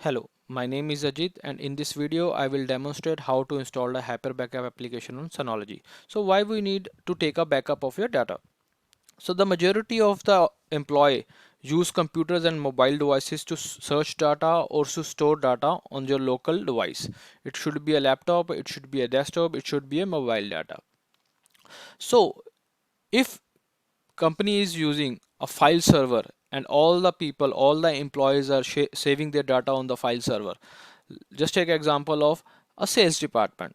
Hello, my name is Ajit and in this video I will demonstrate how to install a Hyper Backup application on Synology. So why we need to take a backup of your data? So the majority of the employee use computers and mobile devices to search data or to store data on your local device. It should be a laptop, it should be a desktop, it should be a mobile data. So if company is using a file server and all the people, all the employees are saving their data on the file server. Just take example of a sales department.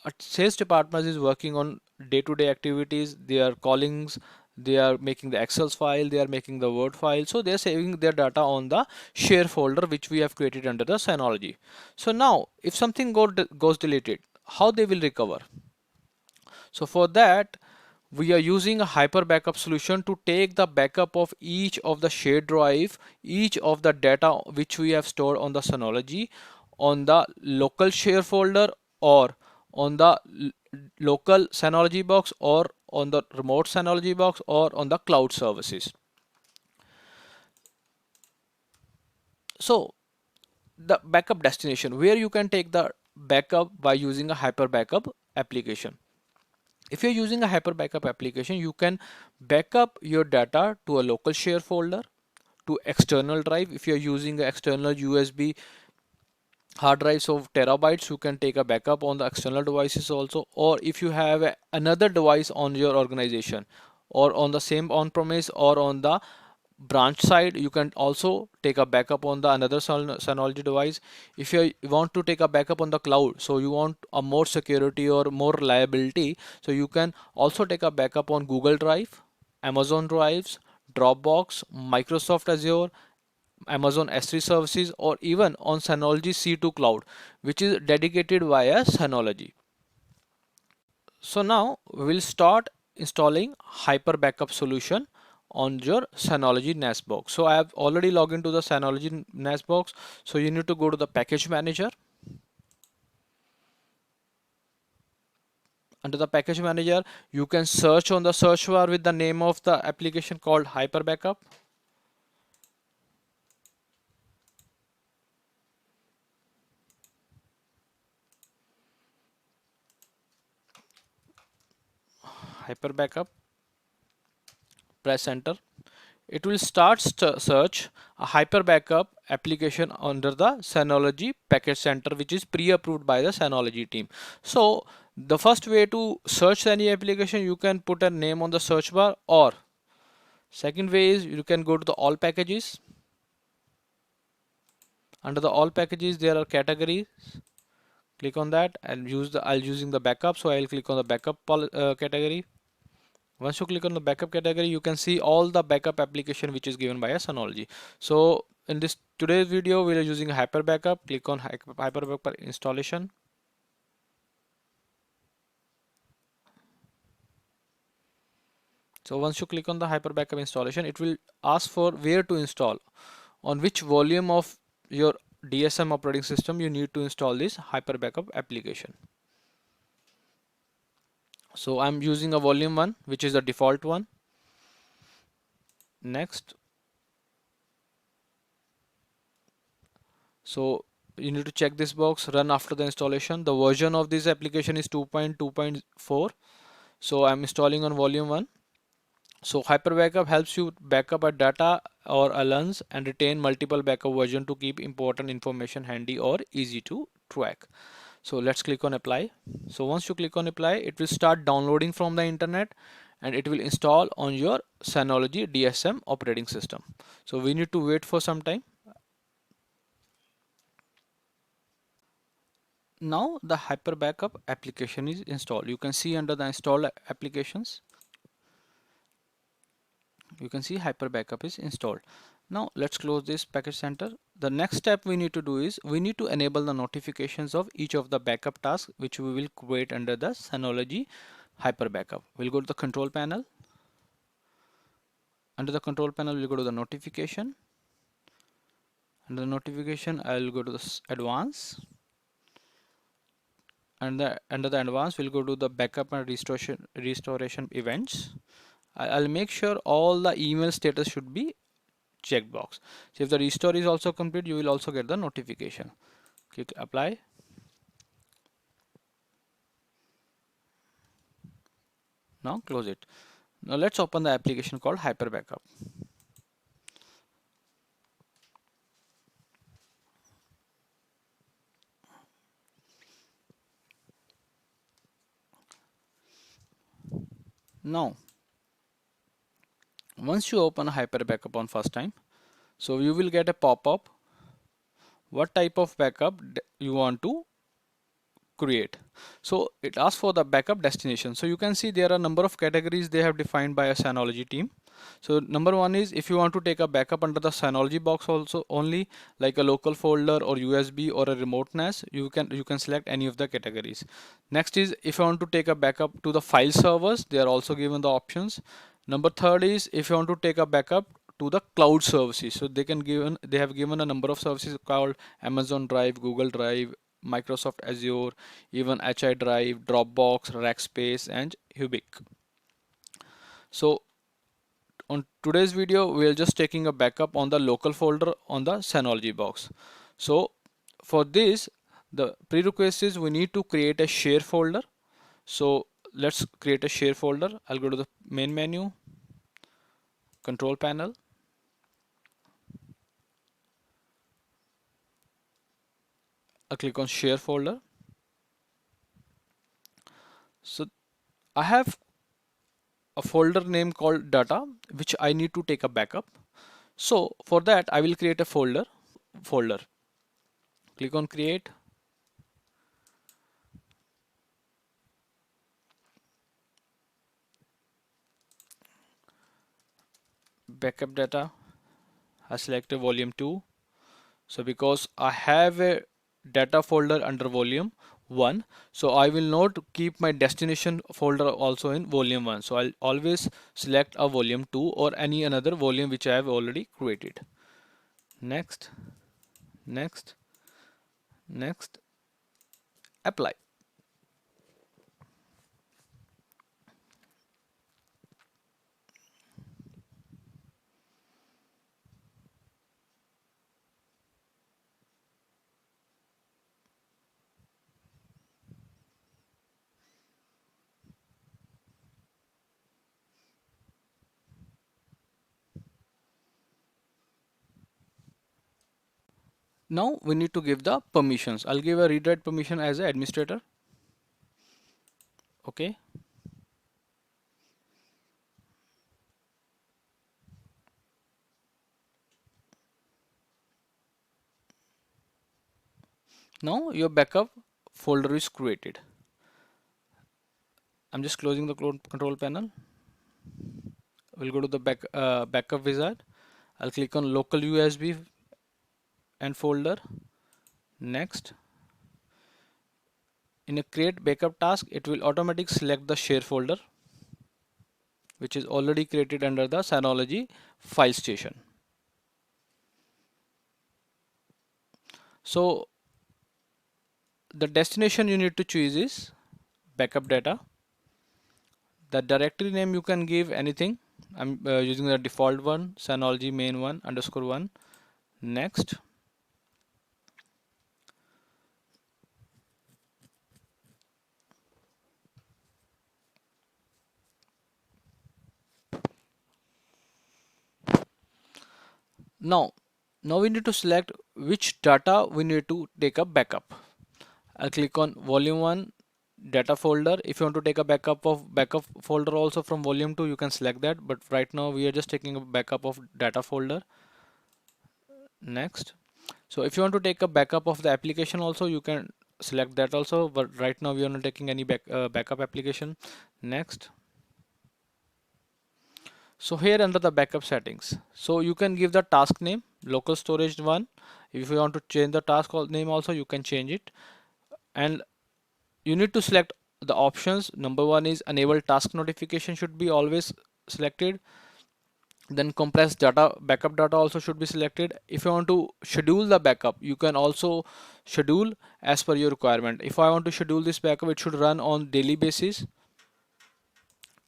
A sales department is working on day-to-day activities. They are callings, they are making the Excel file, they are making the Word file. So they are saving their data on the share folder which we have created under the Synology. So now if something goes deleted, how they will recover? So for that, we are using a hyper backup solution to take the backup of each of the shared drive, each of the data which we have stored on the Synology on the local share folder or on the local Synology box or on the remote Synology box or on the cloud services. So the backup destination where you can take the backup by using a hyper backup application. If you're using a hyper backup application, you can backup your data to a local share folder, to external drive. If you're using an external USB hard drives of terabytes, you can take a backup on the external devices also. Or if you have another device on your organization or on the same on-premise or on the branch side, you can also take a backup on the another Synology device. If you want to take a backup on the cloud, so you want a more security or more reliability, so you can also take a backup on Google Drive, Amazon Drives, Dropbox, Microsoft Azure, Amazon S3 services, or even on Synology C2 cloud, which is dedicated via Synology. So now we'll start installing Hyper Backup solution on your Synology NAS box. So I have already logged into the Synology NAS box. So you need to go to the package manager. Under the package manager, you can search on the search bar with the name of the application called Hyper Backup. Hyper Backup, press enter. It will start search a hyper backup application under the Synology package center, which is pre-approved by the Synology team. So the first way to search any application, you can put a name on the search bar, or second way is you can go to the all packages. Under the all packages there are categories. Click on that and use the I'll using the backup, so I'll click on the backup category. Once you click on the backup category, you can see all the backup application which is given by a Synology. So in this today's video, we are using Hyper Backup. Click on Hyper Backup installation. So once you click on the Hyper Backup installation, it will ask for where to install, on which volume of your DSM operating system you need to install this Hyper Backup application. So I'm using a volume 1, which is the default one. Next. So you need to check this box, run after the installation. The version of this application is 2.2.4. So I'm installing on volume 1. So Hyper Backup helps you backup a data or a LUNs and retain multiple backup version to keep important information handy or easy to track. So let's click on apply. So once you click on apply, it will start downloading from the internet and it will install on your Synology DSM operating system. So we need to wait for some time. Now the Hyper Backup application is installed. You can see under the installed applications, you can see Hyper Backup is installed. Now let's close this package center. The next step we need to do is we need to enable the notifications of each of the backup tasks which we will create under the Synology Hyper Backup. We'll go to the control panel. Under the control panel, we'll go to the notification. Under the notification, I'll go to the advanced. And under the advanced, we'll go to the backup and restoration events. I'll make sure all the email status should be checkbox. So if the restore is also complete, you will also get the notification. Click apply. Now close it. Now let's open the application called Hyper Backup. Now once you open a Hyper Backup on first time, so you will get a pop-up what type of backup you want to create. So it asks for the backup destination. So you can see there are a number of categories they have defined by a Synology team. So number one is if you want to take a backup under the Synology box also only, like a local folder or USB or a remote NAS, you can select any of the categories. Next is if you want to take a backup to the file servers, they are also given the options. Number third is if you want to take a backup to the cloud services, so they have given a number of services called Amazon Drive, Google Drive, Microsoft Azure, even HI Drive, Dropbox, Rackspace, and Hubic. So on today's video, we are just taking a backup on the local folder on the Synology box. So for this, the prerequisite is we need to create a share folder. So let's create a share folder. I'll go to the main menu, control panel. I'll click on share folder. So I have a folder name called data, which I need to take a backup. So for that, I will create a folder. Click on create. Backup data. I select a volume 2. So because I have a data folder under volume 1, so I will not keep my destination folder also in volume 1. So I'll always select a volume 2 or any another volume which I have already created. Next, next, next, apply. Now we need to give the permissions. I'll give a read write permission as an administrator. Okay. Now your backup folder is created. I'm just closing the control panel. We'll go to the backup wizard. I'll click on local USB and folder. Next, in a create backup task, it will automatically select the share folder, which is already created under the Synology file station. So the destination you need to choose is backup data. The directory name you can give anything. I'm using the default one, Synology main one _1. Next. Now we need to select which data we need to take a backup. I'll click on volume 1 data folder. If you want to take a backup of backup folder also from volume 2, you can select that, but right now we are just taking a backup of data folder. Next. So if you want to take a backup of the application also, you can select that also, but right now we are not taking any backup application. Next. So here under the backup settings, so you can give the task name local storage 1. If you want to change the task name also, you can change it, and you need to select the options. Number one is enable task notification should be always selected. Then compressed data, backup data also should be selected. If you want to schedule the backup, you can also schedule as per your requirement. If I want to schedule this backup, it should run on daily basis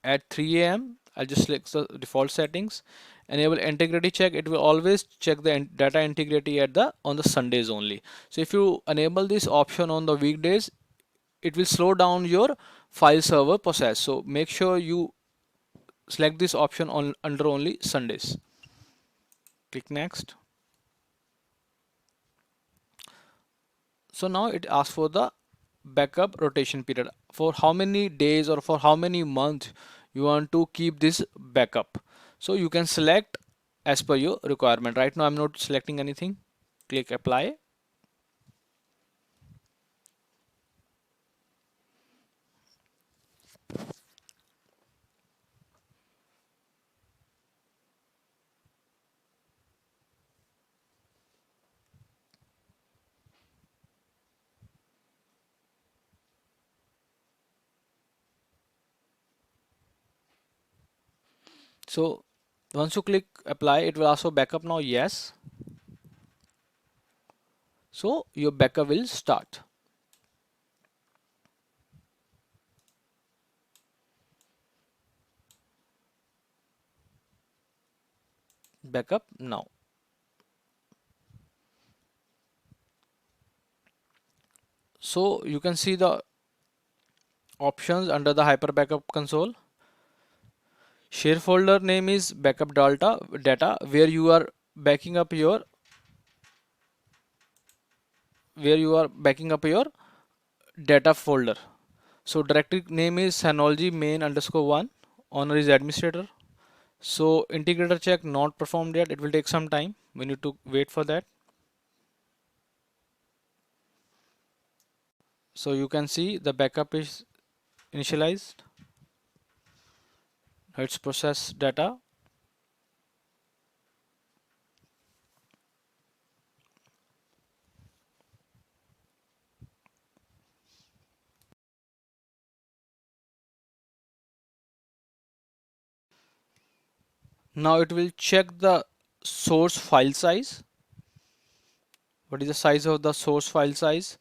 at 3 a.m. I'll just select the default settings, enable integrity check, it will always check the data integrity at the on the Sundays only. So if you enable this option on the weekdays, it will slow down your file server process. So make sure you select this option on under only Sundays. Click next. So now it asks for the backup rotation period, for how many days or for how many months you want to keep this backup. So you can select as per your requirement. Right now I'm not selecting anything. Click apply. So once you click apply, it will also backup now. Yes. So your backup will start. Backup now. So you can see the options under the Hyper Backup console. Share folder name is backup data where you are backing up your data folder. So directory name is Synology main underscore one. Owner is administrator. So integrator check not performed yet. It will take some time. We need to wait for that. So you can see the backup is initialized. Let's process data. Now it will check the source file size. What is the size of the source file size?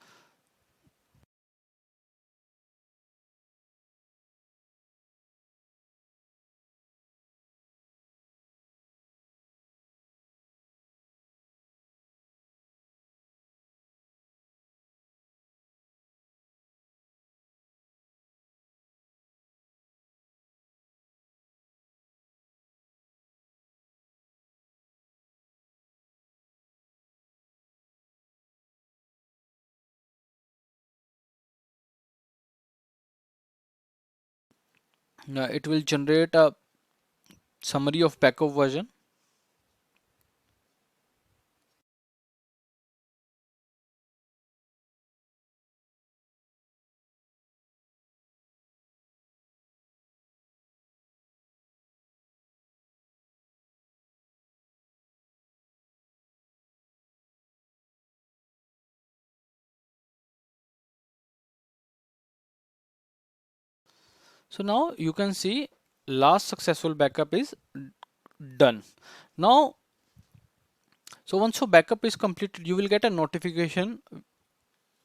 It will generate a summary of backup version. So now you can see last successful backup is done. Now, so once your backup is completed, you will get a notification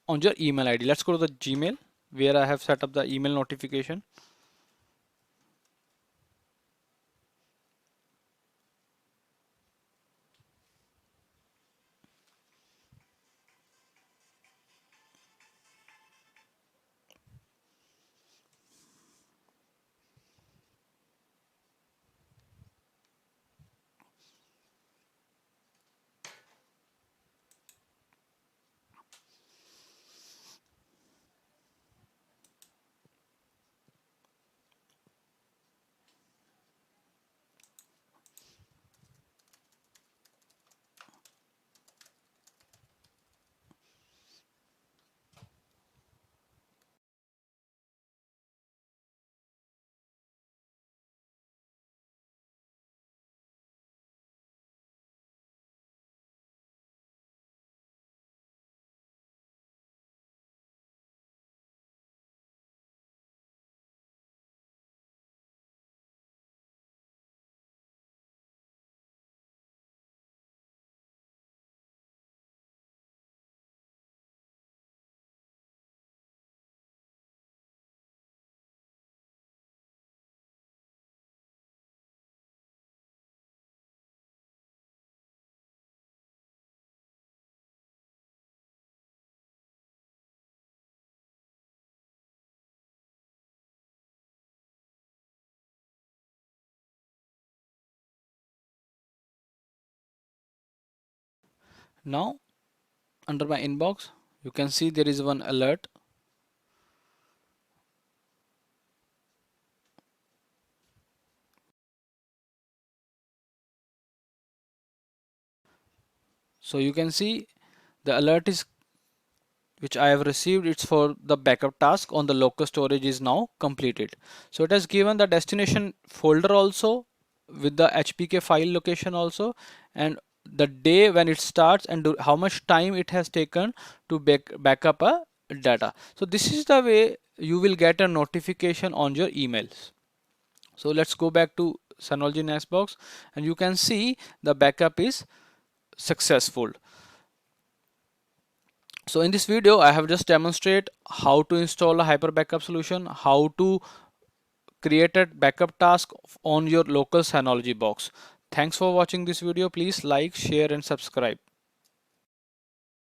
on your email ID. Let's go to the Gmail where I have set up the email notification. Now under my inbox you can see there is one alert. So you can see the alert is which I have received, it's for the backup task on the local storage is now completed. So it has given the destination folder also with the HPK file location also, and the day when it starts and how much time it has taken to back up a data. So this is the way you will get a notification on your emails. So let's go back to Synology Nextbox and you can see the backup is successful. So in this video, I have just demonstrated how to install a Hyper Backup solution, how to create a backup task on your local Synology box. Thanks for watching this video. Please like, share and subscribe.